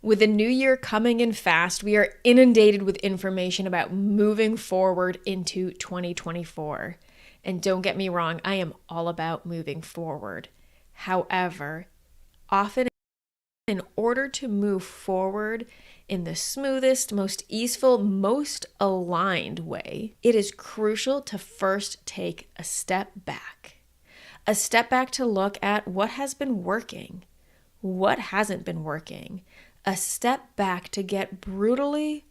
With the new year coming in fast, we are inundated with information about moving forward into 2024. And don't get me wrong, I am all about moving forward. However, often in order to move forward in the smoothest, most easeful, most aligned way, it is crucial to first take a step back. A step back to look at what has been working, what hasn't been working. A step back to get brutally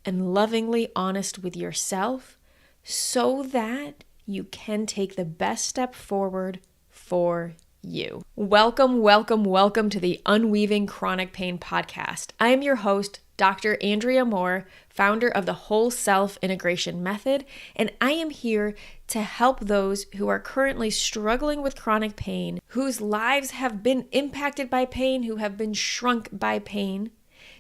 and lovingly honest with yourself so that you can take the best step forward for you. Welcome to the Unweaving Chronic Pain podcast. I am your host, Dr. Andrea Moore, founder of the Whole Self Integration Method, and I am here to help those who are currently struggling with chronic pain, whose lives have been impacted by pain, who have been shrunk by pain,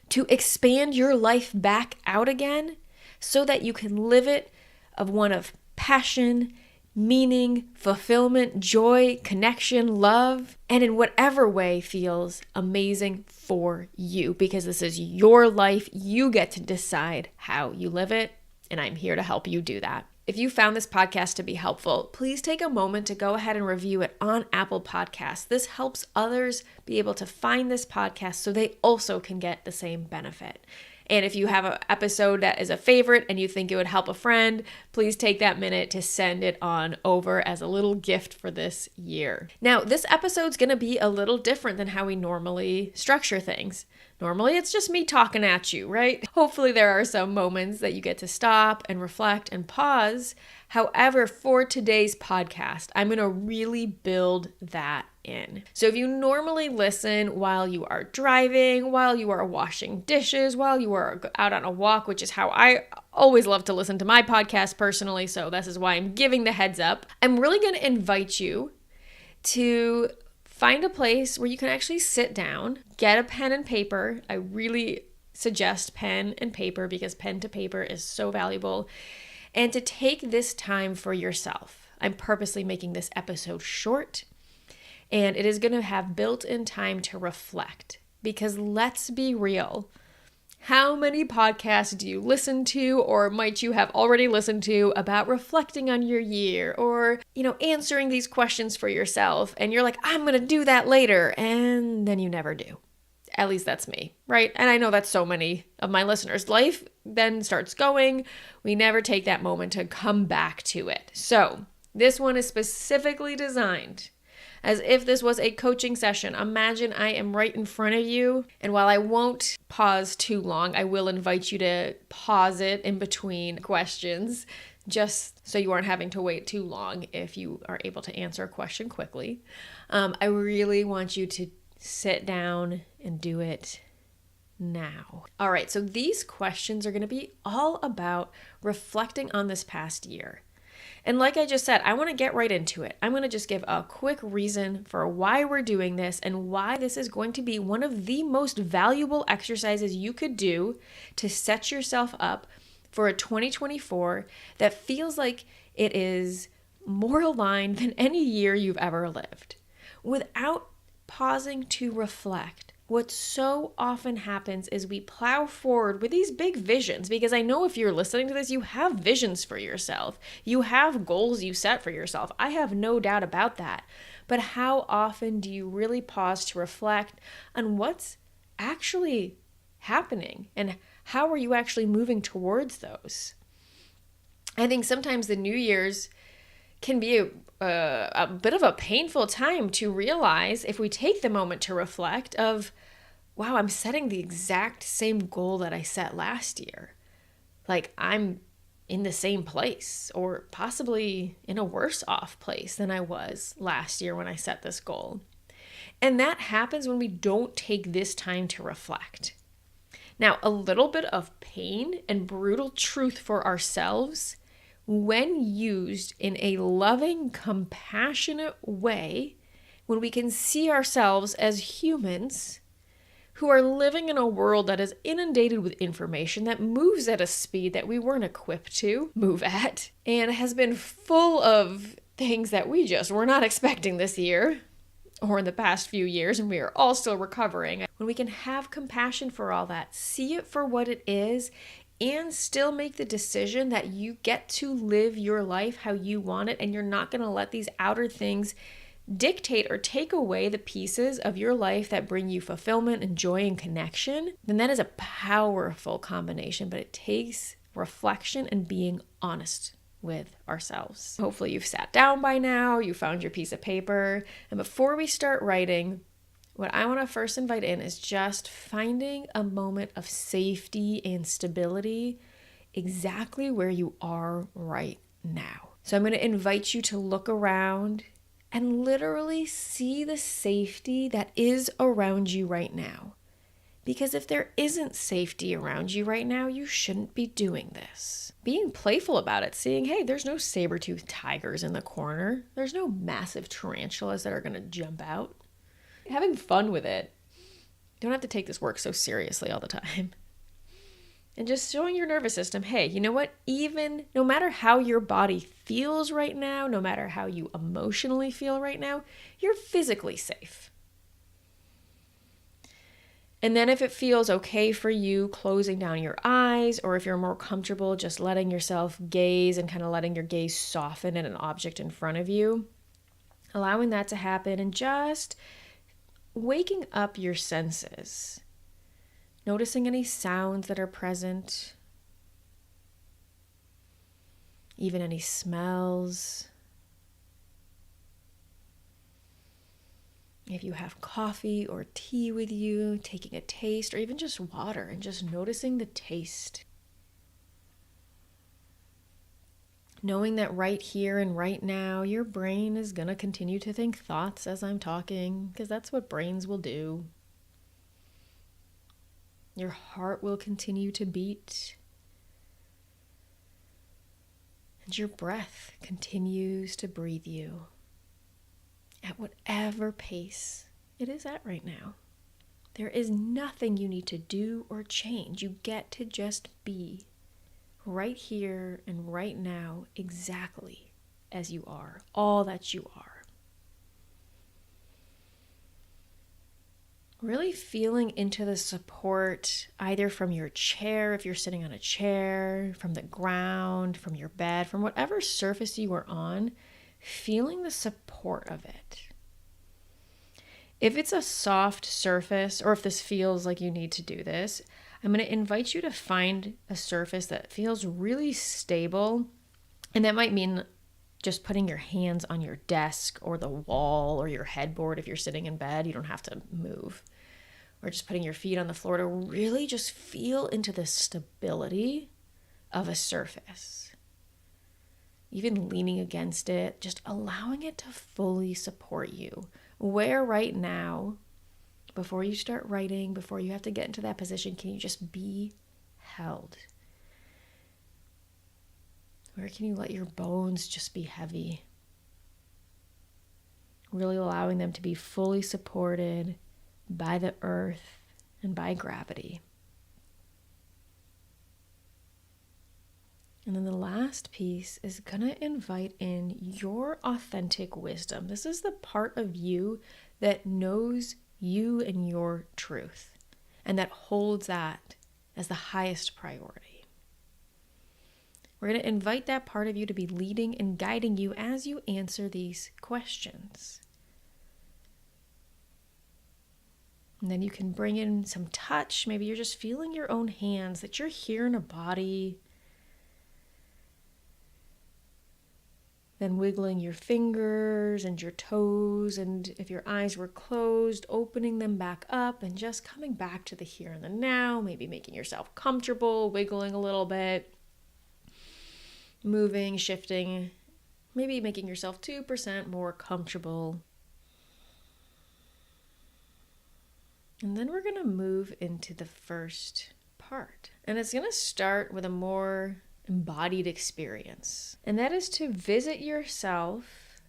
to expand your life back out again so that you can live it of one of passion, meaning, fulfillment, joy, connection, love, and in whatever way feels amazing for you, because this is your life. You get to decide how you live it, and I'm here to help you do that. If you found this podcast to be helpful, please take a moment to go ahead and review it on Apple Podcasts. This helps others be able to find this podcast so they also can get the same benefit. And if you have an episode that is a favorite and you think it would help a friend, please take that minute to send it on over as a little gift for this year. Now, this episode's going to be a little different than how we normally structure things. Normally, it's just me talking at you, right? Hopefully, there are some moments that you get to stop and reflect and pause. However, for today's podcast, I'm going to really build that in. So if you normally listen while you are driving, while you are washing dishes, while you are out on a walk, which is how I always love to listen to my podcast personally, so this is why I'm giving the heads up, I'm really going to invite you to find a place where you can actually sit down, get a pen and paper. I really suggest pen and paper because pen to paper is so valuable. And to take this time for yourself. I'm purposely making this episode short, and it is going to have built-in time to reflect. Because let's be real, how many podcasts do you listen to, or might you have already listened to, about reflecting on your year, or, answering these questions for yourself, and you're like, I'm going to do that later, and then you never do. At least that's me, right? And I know that's so many of my listeners. Life then starts going. We never take that moment to come back to it. So this one is specifically designed as if this was a coaching session. Imagine I am right in front of you, and while I won't pause too long, I will invite you to pause it in between questions, just so you aren't having to wait too long if you are able to answer a question quickly. I really want you to sit down and do it now. All right, so these questions are going to be all about reflecting on this past year. And like I just said, I want to get right into it. I'm going to just give a quick reason for why we're doing this and why this is going to be one of the most valuable exercises you could do to set yourself up for a 2024 that feels like it is more aligned than any year you've ever lived. Without pausing to reflect, what so often happens is we plow forward with these big visions, because I know if you're listening to this, you have visions for yourself. You have goals you set for yourself. I have no doubt about that. But how often do you really pause to reflect on what's actually happening and how are you actually moving towards those? I think sometimes the New Year's can be a bit of a painful time to realize, if we take the moment to reflect, of, wow, I'm setting the exact same goal that I set last year. Like, I'm in the same place, or possibly in a worse off place than I was last year when I set this goal. And that happens when we don't take this time to reflect. Now, a little bit of pain and brutal truth for ourselves, when used in a loving, compassionate way, when we can see ourselves as humans who are living in a world that is inundated with information that moves at a speed that we weren't equipped to move at, and has been full of things that we just were not expecting this year. or in the past few years, and we are all still recovering. When we can have compassion for all that, see it for what it is, and still make the decision that you get to live your life how you want it, and you're not going to let these outer things dictate or take away the pieces of your life that bring you fulfillment and joy and connection, then that is a powerful combination, but it takes reflection and being honest with ourselves. Hopefully you've sat down by now, you found your piece of paper, and before we start writing, what I want to first invite in is just finding a moment of safety and stability exactly where you are right now. So I'm going to invite you to look around and literally see the safety that is around you right now. Because if there isn't safety around you right now, you shouldn't be doing this. Being playful about it, seeing, hey, there's no saber-toothed tigers in the corner. There's no massive tarantulas that are going to jump out. Having fun with it. You don't have to take this work so seriously all the time. And just showing your nervous system, hey, you know what? Even no matter how your body feels right now, no matter how you emotionally feel right now, you're physically safe. And then if it feels okay for you closing down your eyes, or if you're more comfortable just letting yourself gaze and kind of letting your gaze soften at an object in front of you, allowing that to happen and just waking up your senses. Noticing any sounds that are present, even any smells. If you have coffee or tea with you, taking a taste, or even just water and just noticing the taste. Knowing that right here and right now, your brain is going to continue to think thoughts as I'm talking, because that's what brains will do. Your heart will continue to beat. And your breath continues to breathe you at whatever pace it is at right now. There is nothing you need to do or change. You get to just be right here and right now exactly as you are, all that you are. Really feeling into the support either from your chair, if you're sitting on a chair, from the ground, from your bed, from whatever surface you are on, feeling the support of it. If it's a soft surface, or if this feels like you need to do this, I'm going to invite you to find a surface that feels really stable. And that might mean just putting your hands on your desk or the wall or your headboard. If you're sitting in bed, you don't have to move. Or just putting your feet on the floor to really just feel into the stability of a surface. Even leaning against it, just allowing it to fully support you. Where right now, before you start writing, before you have to get into that position, can you just be held? Where can you let your bones just be heavy? Really allowing them to be fully supported by the earth and by gravity. And then the last piece is going to invite in your authentic wisdom. This is the part of you that knows you and your truth, and that holds that as the highest priority. We're going to invite that part of you to be leading and guiding you as you answer these questions. And then you can bring in some touch. Maybe you're just feeling your own hands, that you're here in a body. Then wiggling your fingers and your toes, and if your eyes were closed, opening them back up and just coming back to the here and the now, maybe making yourself comfortable, wiggling a little bit, moving, shifting, maybe making yourself 2% more comfortable. And then we're going to move into the first part. And it's going to start with a more embodied experience. And that is to visit yourself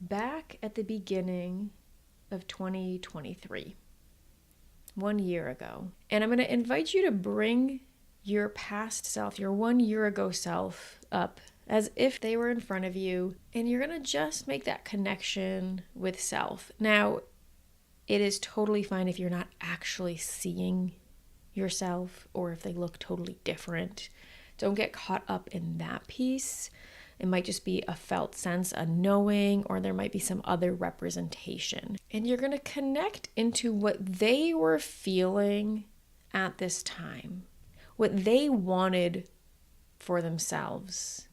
back at the beginning of 2023, 1 year ago. And I'm going to invite you to bring your past self, your 1 year ago self, up as if they were in front of you, and you're going to just make that connection with self. Now, it is totally fine if you're not actually seeing yourself or if they look totally different. Don't get caught up in that piece. It might just be a felt sense, a knowing, or there might be some other representation. And you're going to connect into what they were feeling at this time, what they wanted for themselves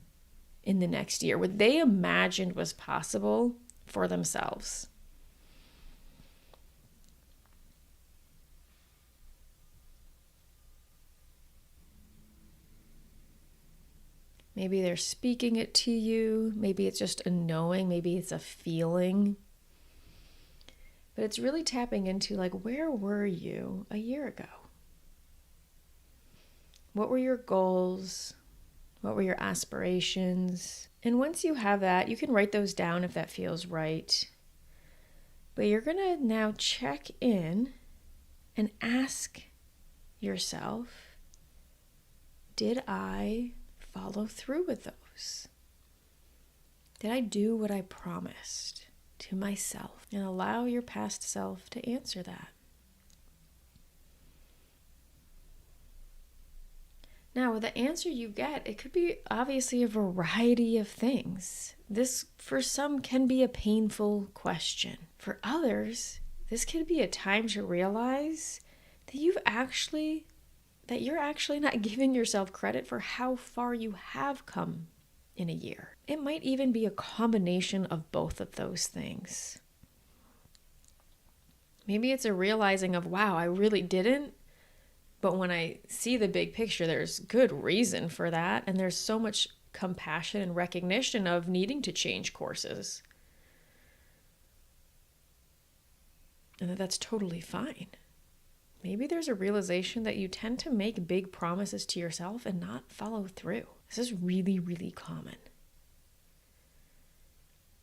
in the next year, what they imagined was possible for themselves. Maybe they're speaking it to you. Maybe it's just a knowing. Maybe it's a feeling. But it's really tapping into, like, where were you a year ago? What were your goals? What were your aspirations? And once you have that, you can write those down if that feels right. But you're going to now check in and ask yourself, did I follow through with those? Did I do what I promised to myself? And allow your past self to answer that. Now, the answer you get, it could be obviously a variety of things. This, for some, can be a painful question. For others, this could be a time to realize that you're actually not giving yourself credit for how far you have come in a year. It might even be a combination of both of those things. Maybe it's a realizing of, wow, I really didn't. But when I see the big picture, there's good reason for that. And there's so much compassion and recognition of needing to change courses. And that's totally fine. Maybe there's a realization that you tend to make big promises to yourself and not follow through. This is really, really common.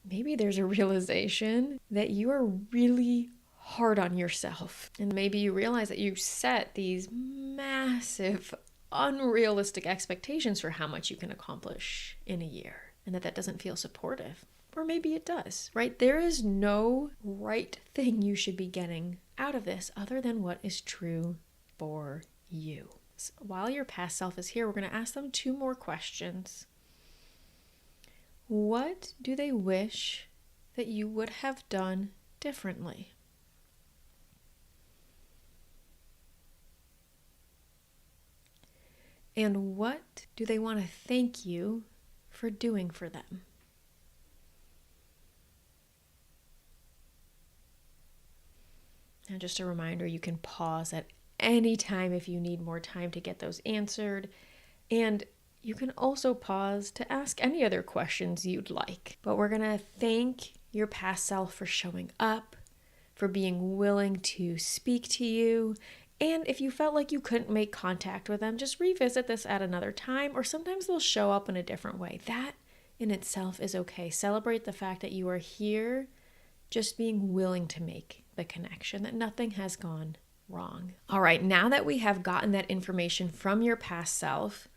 Maybe there's a realization that you are really hard on yourself. And maybe you realize that you set these massive, unrealistic expectations for how much you can accomplish in a year, and that doesn't feel supportive. Or maybe it does, right? There is no right thing you should be getting out of this other than what is true for you. So while your past self is here, we're going to ask them 2 more questions. What do they wish that you would have done differently? And what do they want to thank you for doing for them? And just a reminder, you can pause at any time if you need more time to get those answered. And you can also pause to ask any other questions you'd like. But we're going to thank your past self for showing up, for being willing to speak to you. And if you felt like you couldn't make contact with them, just revisit this at another time, or sometimes they'll show up in a different way. That in itself is okay. Celebrate the fact that you are here, just being willing to make the connection, that nothing has gone wrong. All right, now that we have gotten that information from your past self,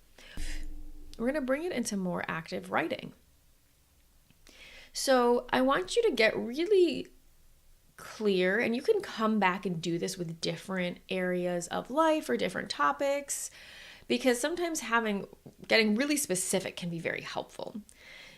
we're going to bring it into more active writing. So I want you to get really clear, and you can come back and do this with different areas of life or different topics, because sometimes getting really specific can be very helpful.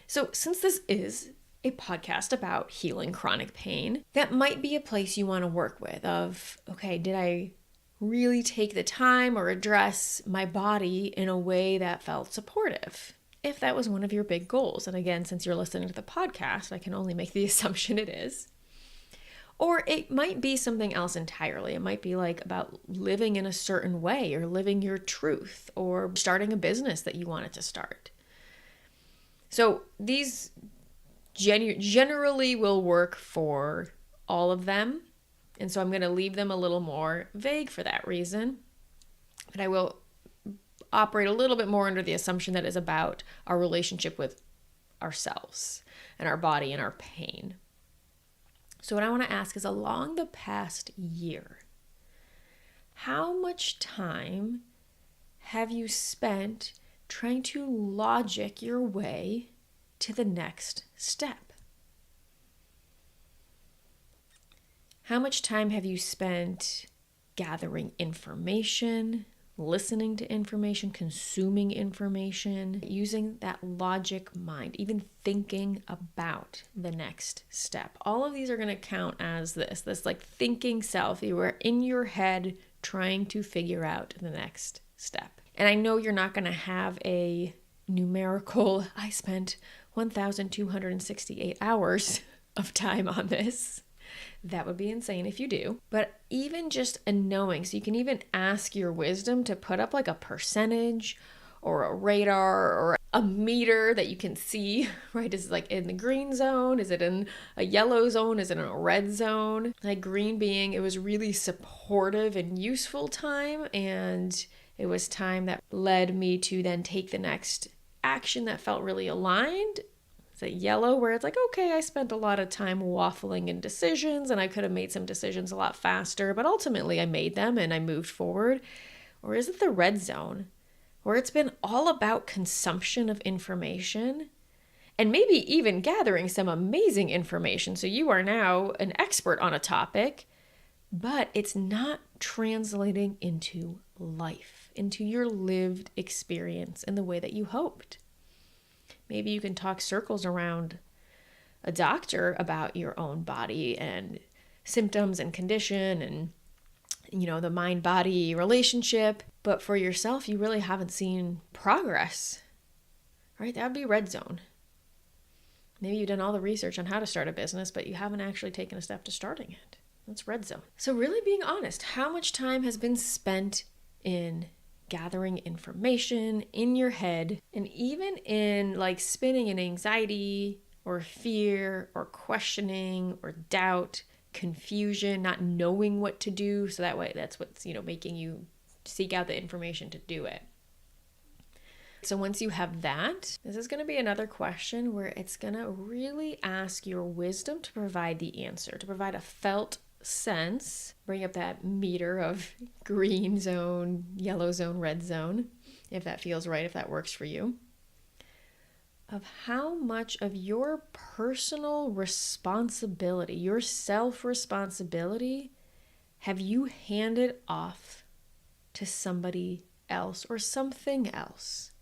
So since this is a podcast about healing chronic pain, that might be a place you want to work with of, okay, did I really take the time or address my body in a way that felt supportive? If that was one of your big goals. And again, since you're listening to the podcast, I can only make the assumption it is. Or it might be something else entirely. It might be like about living in a certain way, or living your truth, or starting a business that you wanted to start. So these generally will work for all of them. And so I'm going to leave them a little more vague for that reason. But I will operate a little bit more under the assumption that is about our relationship with ourselves and our body and our pain. So what I want to ask is, along the past year, how much time have you spent trying to logic your way to the next step? How much time have you spent gathering information, listening to information, consuming information, using that logic mind, even thinking about the next step? All of these are going to count as this like thinking self. You are in your head trying to figure out the next step. And I know you're not going to have a numerical, I spent 1,268 hours of time on this. That would be insane if you do. But even just a knowing, so you can even ask your wisdom to put up like a percentage or a radar or a meter that you can see, right? Is it like in the green zone? Is it in a yellow zone? Is it in a red zone? Like green being, it was really supportive and useful time, and it was time that led me to then take the next action that felt really aligned. Is it yellow, where it's like, okay, I spent a lot of time waffling in decisions and I could have made some decisions a lot faster, but ultimately I made them and I moved forward? Or is it the red zone, where it's been all about consumption of information and maybe even gathering some amazing information? So you are now an expert on a topic, but it's not translating into life, into your lived experience in the way that you hoped. Maybe you can talk circles around a doctor about your own body and symptoms and condition and, the mind-body relationship. But for yourself, you really haven't seen progress, right? That would be red zone. Maybe you've done all the research on how to start a business, but you haven't actually taken a step to starting it. That's red zone. So really being honest, how much time has been spent in gathering information in your head, and even in like spinning in anxiety or fear or questioning or doubt, confusion, not knowing what to do? So that way, that's what's, making you seek out the information to do it. So once you have that, this is going to be another question where it's going to really ask your wisdom to provide the answer, to provide a felt sense, bring up that meter of green zone, yellow zone, red zone, if that feels right, if that works for you, of how much of your personal responsibility, your self-responsibility, have you handed off to somebody else or something else?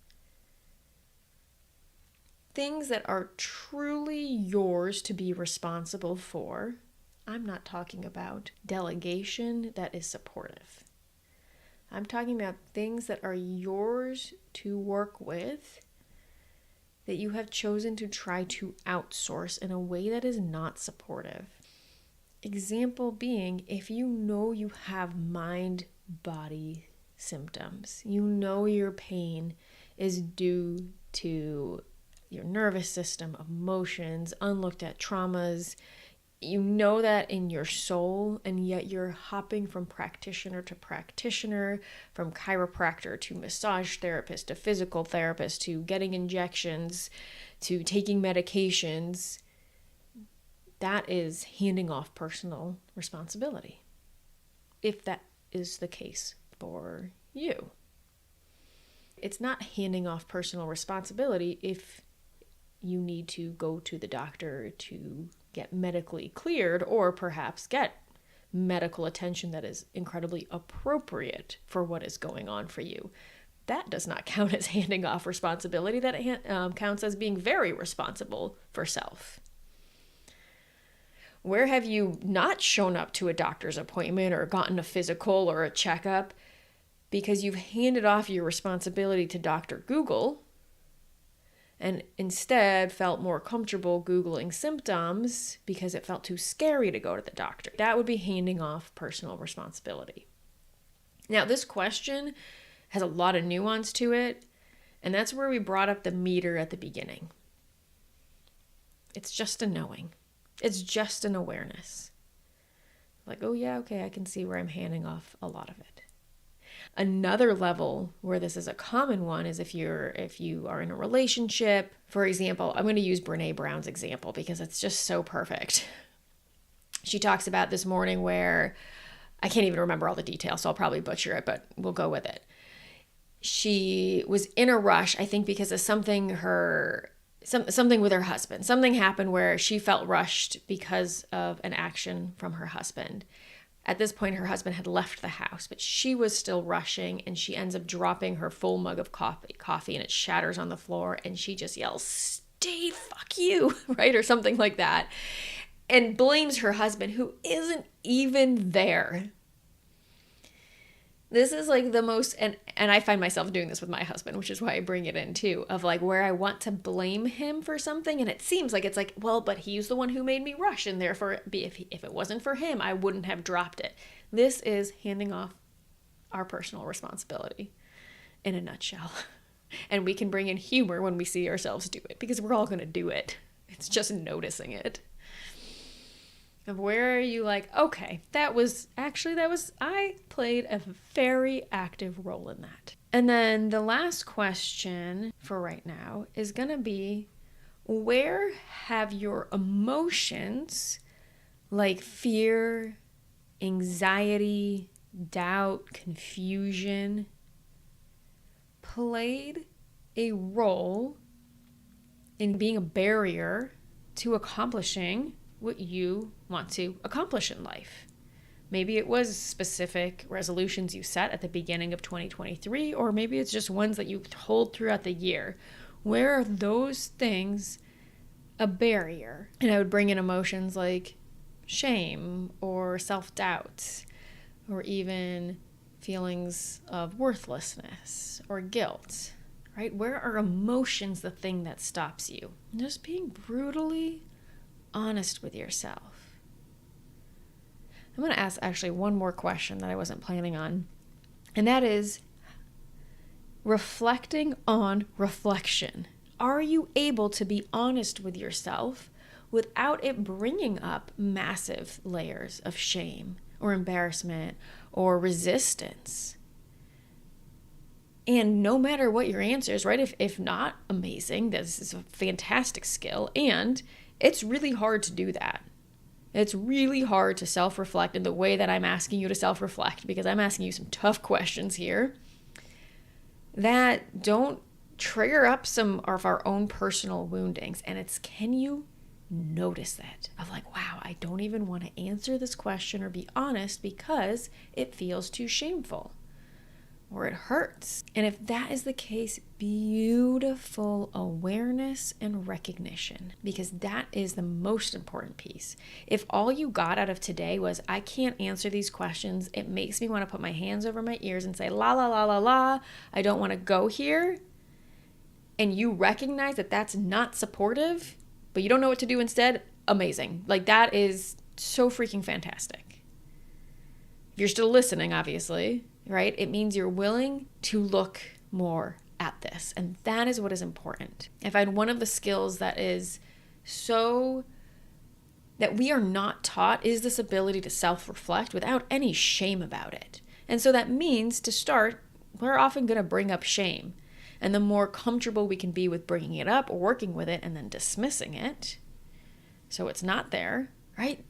Things that are truly yours to be responsible for. I'm not talking about delegation that is supportive. I'm talking about things that are yours to work with, that you have chosen to try to outsource in a way that is not supportive. Example being, if you know you have mind-body symptoms, you know your pain is due to your nervous system, emotions, unlooked at traumas, you know that in your soul, and yet you're hopping from practitioner to practitioner, from chiropractor to massage therapist to physical therapist to getting injections to taking medications. That is handing off personal responsibility, if that is the case for you. It's not handing off personal responsibility if you need to go to the doctor to get medically cleared, or perhaps get medical attention that is incredibly appropriate for what is going on for you. That does not count as handing off responsibility. That counts as being very responsible for self. Where have you not shown up to a doctor's appointment or gotten a physical or a checkup because you've handed off your responsibility to Dr. Google and instead felt more comfortable Googling symptoms because it felt too scary to go to the doctor? That would be handing off personal responsibility. Now, this question has a lot of nuance to it, and that's where we brought up the meter at the beginning. It's just a knowing. It's just an awareness. Like, oh yeah, okay, I can see where I'm handing off a lot of it. Another level where this is a common one is if you are in a relationship. For example, I'm going to use Brene Brown's example because it's just so perfect. She talks about this morning where, I can't even remember all the details, so I'll probably butcher it, but we'll go with it. she was in a rush, I think because of something with her husband. Something happened where she felt rushed because of an action from her husband. At this point, her husband had left the house, but she was still rushing, and she ends up dropping her full mug of coffee, and it shatters on the floor, and she just yells, "Steve, fuck you," right? Or something like that, and blames her husband, who isn't even there. This is like the most, and I find myself doing this with my husband, which is why I bring it in too, of like where I want to blame him for something. And it seems like it's like, well, but he's the one who made me rush. And therefore, if it wasn't for him, I wouldn't have dropped it. This is handing off our personal responsibility in a nutshell. And we can bring in humor when we see ourselves do it, because we're all going to do it. It's just noticing it. Of where are you like, okay, I played a very active role in that. And then the last question for right now is going to be, where have your emotions like fear, anxiety, doubt, confusion played a role in being a barrier to accomplishing what you want to accomplish in life? Maybe it was specific resolutions you set at the beginning of 2023, or maybe it's just ones that you hold throughout the year. Where are those things a barrier? And I would bring in emotions like shame or self-doubt, or even feelings of worthlessness or guilt, right? Where are emotions the thing that stops you? And just being brutally honest with yourself. I'm going to ask actually one more question that I wasn't planning on, and that is reflecting on reflection. Are you able to be honest with yourself without it bringing up massive layers of shame or embarrassment or resistance? And no matter what your answer is, right? If not, amazing. This is a fantastic skill, and it's really hard to do that. It's really hard to self-reflect in the way that I'm asking you to self-reflect, because I'm asking you some tough questions here that don't trigger up some of our own personal woundings. And it's, can you notice that? Of like, wow, I don't even want to answer this question or be honest because it feels too shameful or it hurts. And if that is the case, beautiful awareness and recognition, because that is the most important piece. If all you got out of today was, I can't answer these questions, it makes me want to put my hands over my ears and say, la, la, la, la, la, I don't want to go here, and you recognize that that's not supportive, but you don't know what to do instead, amazing. Like, that is so freaking fantastic. If you're still listening, obviously, right? It means you're willing to look more at this. And that is what is important. I find one of the skills that is so that we are not taught is this ability to self-reflect without any shame about it. And so that means to start, we're often going to bring up shame. And the more comfortable we can be with bringing it up or working with it and then dismissing it, so it's not there, right?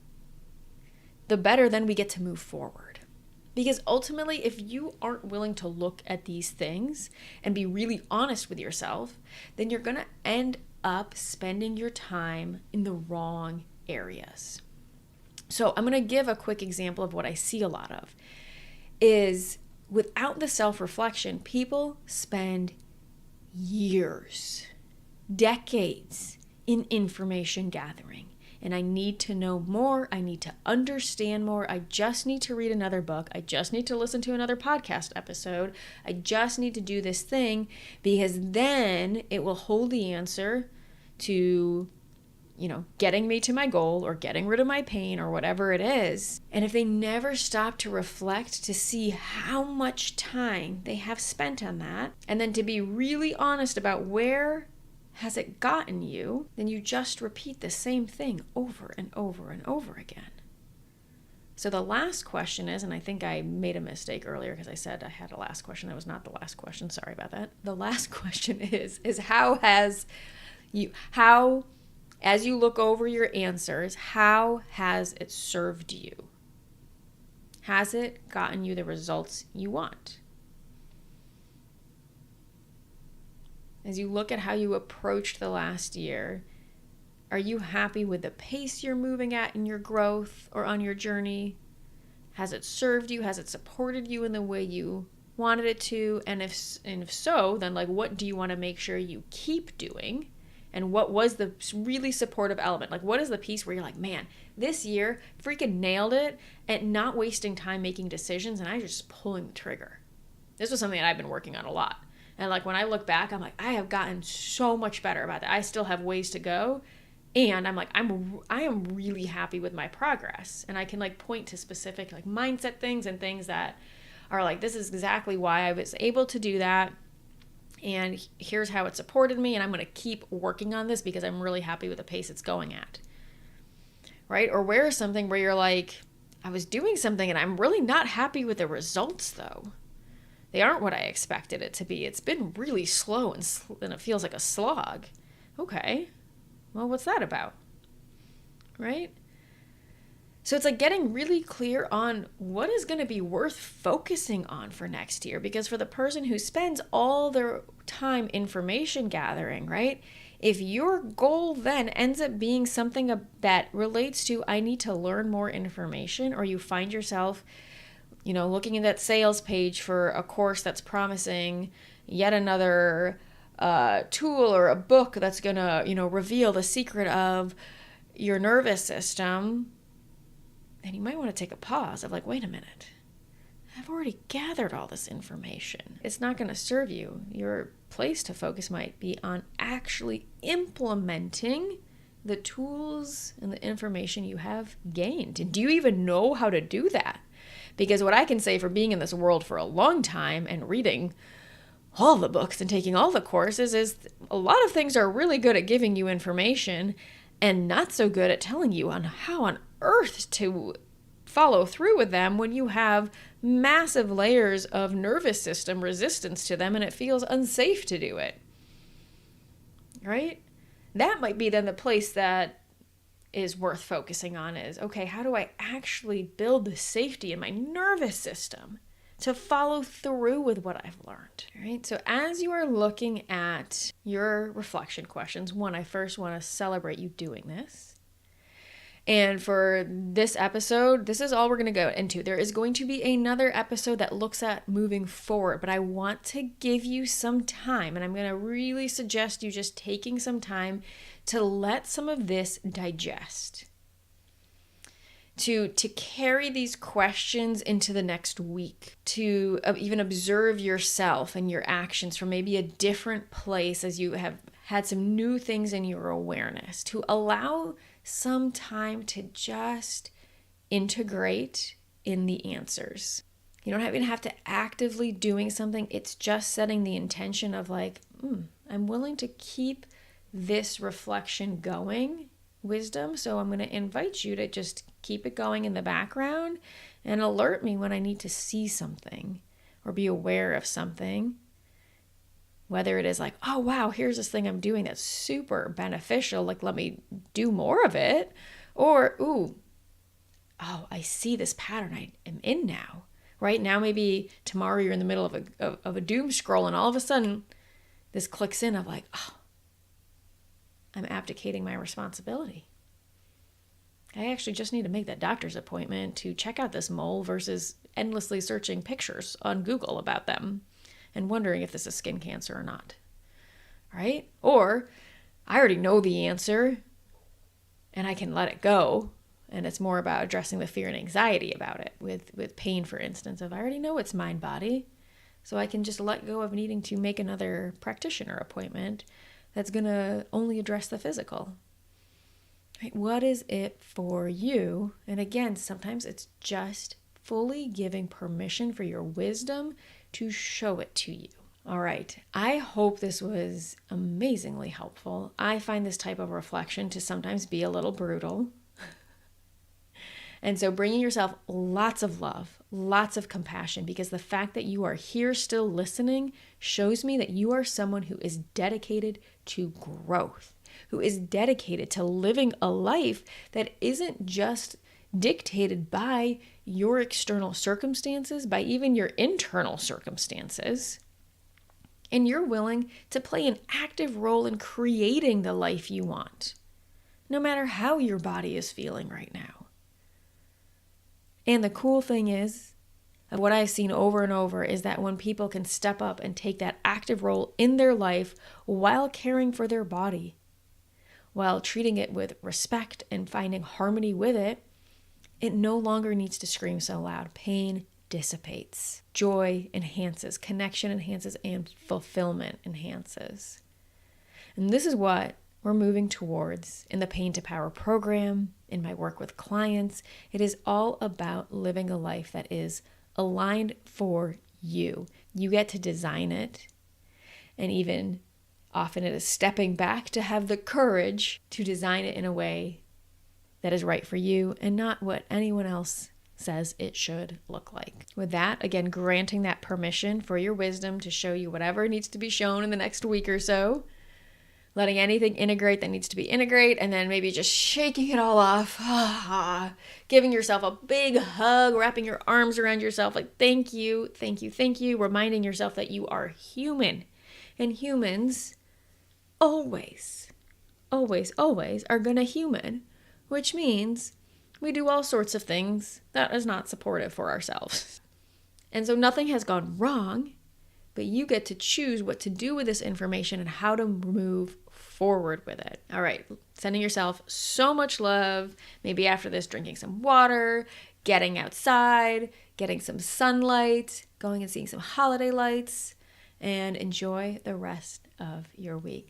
The better then we get to move forward. Because ultimately, if you aren't willing to look at these things and be really honest with yourself, then you're going to end up spending your time in the wrong areas. So I'm going to give a quick example of what I see a lot of is without the self-reflection, people spend years, decades in information gathering. And I need to know more. I need to understand more. I just need to read another book. I just need to listen to another podcast episode. I just need to do this thing, because then it will hold the answer to, getting me to my goal or getting rid of my pain or whatever it is. And if they never stop to reflect to see how much time they have spent on that, and then to be really honest about where has it gotten you, then you just repeat the same thing over and over and over again. So the last question is, and I think I made a mistake earlier because I said I had a last question. That was not the last question. Sorry about that. The last question is as you look over your answers, how has it served you? Has it gotten you the results you want? As you look at how you approached the last year, are you happy with the pace you're moving at in your growth or on your journey? Has it served you? Has it supported you in the way you wanted it to? And if so, then like, what do you want to make sure you keep doing? And what was the really supportive element? Like, what is the piece where you're like, man, this year freaking nailed it at not wasting time making decisions, and I just pulling the trigger. This was something that I've been working on a lot. And like, when I look back, I'm like, I have gotten so much better about that. I still have ways to go. And I'm like, I am really happy with my progress. And I can like point to specific like mindset things and things that are like, this is exactly why I was able to do that. And here's how it supported me. And I'm going to keep working on this because I'm really happy with the pace it's going at. Right? Or where is something where you're like, I was doing something and I'm really not happy with the results though. They aren't what I expected it to be. It's been really slow and it feels like a slog. Okay. Well, what's that about? Right? So it's like getting really clear on what is going to be worth focusing on for next year. Because for the person who spends all their time information gathering, right? If your goal then ends up being something that relates to, I need to learn more information, or you find yourself, looking at that sales page for a course that's promising yet another tool or a book that's going to, reveal the secret of your nervous system, then you might want to take a pause of like, wait a minute, I've already gathered all this information. It's not going to serve you. Your place to focus might be on actually implementing the tools and the information you have gained. And do you even know how to do that? Because what I can say for being in this world for a long time and reading all the books and taking all the courses is a lot of things are really good at giving you information and not so good at telling you on how on earth to follow through with them when you have massive layers of nervous system resistance to them and it feels unsafe to do it. Right? That might be then the place that is worth focusing on is, okay, how do I actually build the safety in my nervous system to follow through with what I've learned? All right. So as you are looking at your reflection questions, one, I first want to celebrate you doing this. And for this episode, this is all we're going to go into. There is going to be another episode that looks at moving forward, but I want to give you some time, and I'm going to really suggest you just taking some time to let some of this digest. To carry these questions into the next week, to even observe yourself and your actions from maybe a different place as you have had some new things in your awareness, to allow some time to just integrate in the answers. You don't even have to actively doing something. It's just setting the intention of like, I'm willing to keep this reflection going, wisdom. So I'm going to invite you to just keep it going in the background and alert me when I need to see something or be aware of something. Whether it is like, oh, wow, here's this thing I'm doing that's super beneficial. Like, let me do more of it. Or, I see this pattern I am in now. Right now, maybe tomorrow you're in the middle of a doom scroll and all of a sudden this clicks in of like, I'm abdicating my responsibility. I actually just need to make that doctor's appointment to check out this mole versus endlessly searching pictures on Google about them and wondering if this is skin cancer or not, right? Or I already know the answer and I can let it go. And it's more about addressing the fear and anxiety about it with pain, for instance, of I already know it's mind body. So I can just let go of needing to make another practitioner appointment that's going to only address the physical. Right? What is it for you? And again, sometimes it's just fully giving permission for your wisdom to show it to you. All right. I hope this was amazingly helpful. I find this type of reflection to sometimes be a little brutal. And so bringing yourself lots of love, lots of compassion, because the fact that you are here still listening shows me that you are someone who is dedicated to growth, who is dedicated to living a life that isn't just dictated by your external circumstances, by even your internal circumstances, And you're willing to play an active role in creating the life you want, no matter how your body is feeling right now. And the cool thing is, of what I've seen over and over, is that when people can step up and take that active role in their life while caring for their body, while treating it with respect and finding harmony with it, it no longer needs to scream so loud. Pain dissipates. Joy enhances. Connection enhances. And fulfillment enhances. And this is what we're moving towards in the Pain to Power program, in my work with clients. It is all about living a life that is aligned for you. You get to design it. And even often it is stepping back to have the courage to design it in a way that is right for you and not what anyone else says it should look like. With that, again, granting that permission for your wisdom to show you whatever needs to be shown in the next week or so, letting anything integrate that needs to be integrate, and then maybe just shaking it all off, giving yourself a big hug, wrapping your arms around yourself like, thank you, thank you, thank you, reminding yourself that you are human. And humans always, always, always are gonna human, which means we do all sorts of things that is not supportive for ourselves. And so nothing has gone wrong, but you get to choose what to do with this information and how to move forward with it. All right, sending yourself so much love. Maybe after this, drinking some water, getting outside, getting some sunlight, going and seeing some holiday lights, and enjoy the rest of your week.